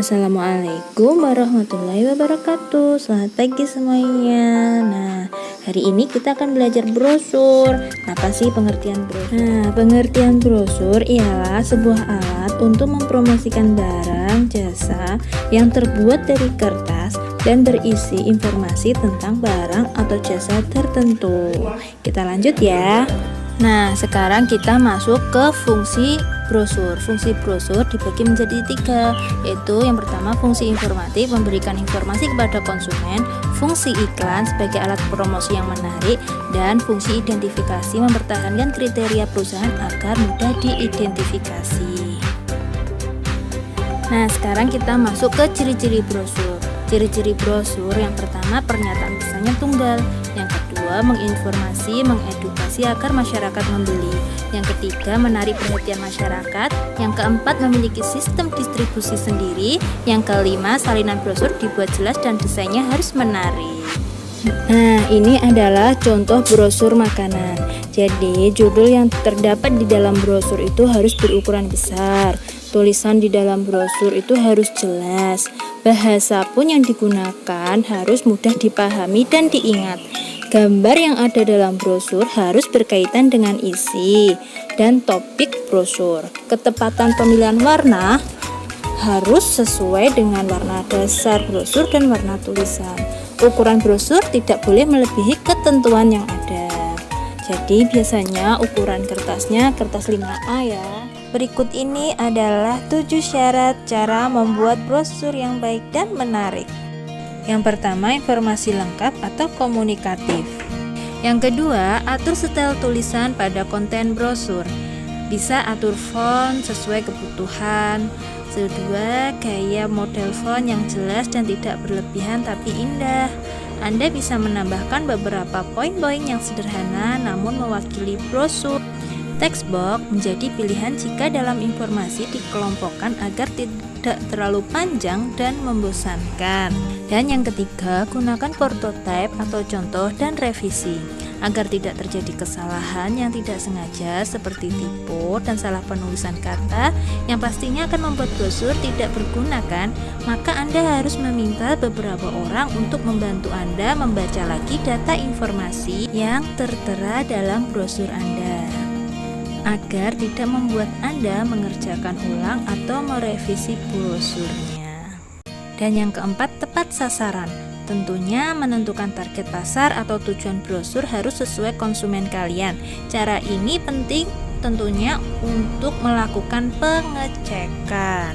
Assalamualaikum warahmatullahi wabarakatuh. Selamat pagi semuanya. Nah, hari ini kita akan belajar brosur. Apa sih pengertian brosur? Nah, pengertian brosur ialah sebuah alat untuk mempromosikan barang, jasa yang terbuat dari kertas dan berisi informasi tentang barang atau jasa tertentu. Kita lanjut ya. Nah, sekarang kita masuk ke fungsi brosur. Fungsi brosur dibagi menjadi 3, yaitu yang pertama fungsi informatif, memberikan informasi kepada konsumen, fungsi iklan sebagai alat promosi yang menarik, dan fungsi identifikasi, mempertahankan kriteria perusahaan agar mudah diidentifikasi. Nah, sekarang kita masuk ke ciri-ciri brosur. Ciri-ciri brosur yang pertama, pernyataan pesannya tunggal. Yang kedua, menginformasi, mengedukasi agar masyarakat membeli. Yang ketiga, menarik perhatian masyarakat. Yang keempat, memiliki sistem distribusi sendiri. Yang kelima, salinan brosur dibuat jelas dan desainnya harus menarik. Nah, ini adalah contoh brosur makanan. Jadi, judul yang terdapat di dalam brosur itu harus berukuran besar. Tulisan di dalam brosur itu harus jelas. Bahasa pun yang digunakan harus mudah dipahami dan diingat. Gambar yang ada dalam brosur harus berkaitan dengan isi dan topik brosur. Ketepatan pemilihan warna harus sesuai dengan warna dasar brosur dan warna tulisan. Ukuran brosur tidak boleh melebihi ketentuan yang ada. Jadi biasanya ukuran kertasnya kertas 5A ya. Berikut ini adalah 7 syarat cara membuat brosur yang baik dan menarik. Yang pertama, informasi lengkap atau komunikatif. Yang kedua, atur setel tulisan pada konten brosur. Bisa atur font sesuai kebutuhan. Kedua, gaya model font yang jelas dan tidak berlebihan tapi indah. Anda bisa menambahkan beberapa poin-poin yang sederhana namun mewakili brosur. Text box menjadi pilihan jika dalam informasi dikelompokkan agar tidak terlalu panjang dan membosankan. Dan yang ketiga, gunakan prototipe atau contoh dan revisi agar tidak terjadi kesalahan yang tidak sengaja seperti typo dan salah penulisan kata yang pastinya akan membuat brosur tidak berguna kan? Maka Anda harus meminta beberapa orang untuk membantu Anda membaca lagi data informasi yang tertera dalam brosur Anda, agar tidak membuat Anda mengerjakan ulang atau merevisi brosurnya. Dan yang keempat, tepat sasaran. Tentunya menentukan target pasar atau tujuan brosur harus sesuai konsumen kalian. Cara ini penting tentunya untuk melakukan pengecekan.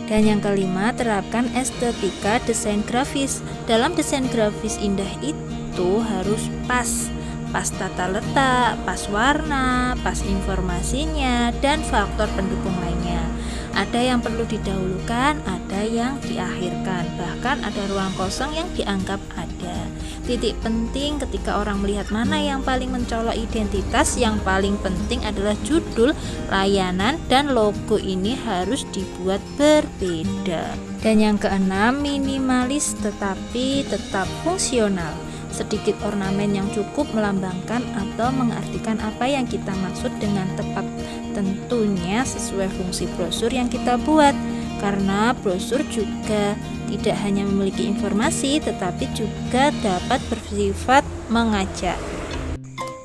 Dan yang kelima, terapkan estetika desain grafis. Dalam desain grafis indah itu harus pas tata letak, pas warna, pas informasinya, dan faktor pendukung lainnya. Ada yang perlu didahulukan, ada yang diakhirkan, bahkan ada ruang kosong yang dianggap ada. Titik penting ketika orang melihat mana yang paling mencolok identitas, yang paling penting adalah judul, layanan, dan logo ini harus dibuat berbeda. Dan yang keenam, minimalis tetapi tetap fungsional. Sedikit ornamen yang cukup melambangkan atau mengartikan apa yang kita maksud dengan tepat, tentunya sesuai fungsi brosur yang kita buat. Karena brosur juga tidak hanya memiliki informasi tetapi juga dapat bersifat mengajak.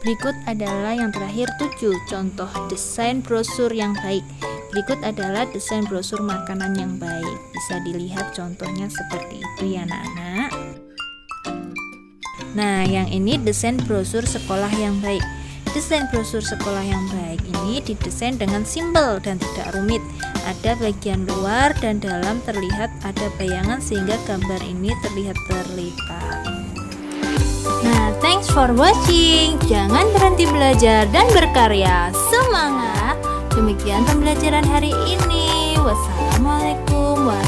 Berikut adalah yang terakhir 7 contoh desain brosur yang baik. Berikut adalah desain brosur makanan yang baik. Bisa dilihat contohnya seperti itu ya anak-anak. Nah, yang ini desain brosur sekolah yang baik. Desain brosur sekolah yang baik ini didesain dengan simpel dan tidak rumit. Ada bagian luar dan dalam terlihat ada bayangan sehingga gambar ini terlihat terlipat. Nah, thanks for watching. Jangan berhenti belajar dan berkarya. Semangat! Demikian pembelajaran hari ini. Wassalamualaikum warahmatullahi wabarakatuh.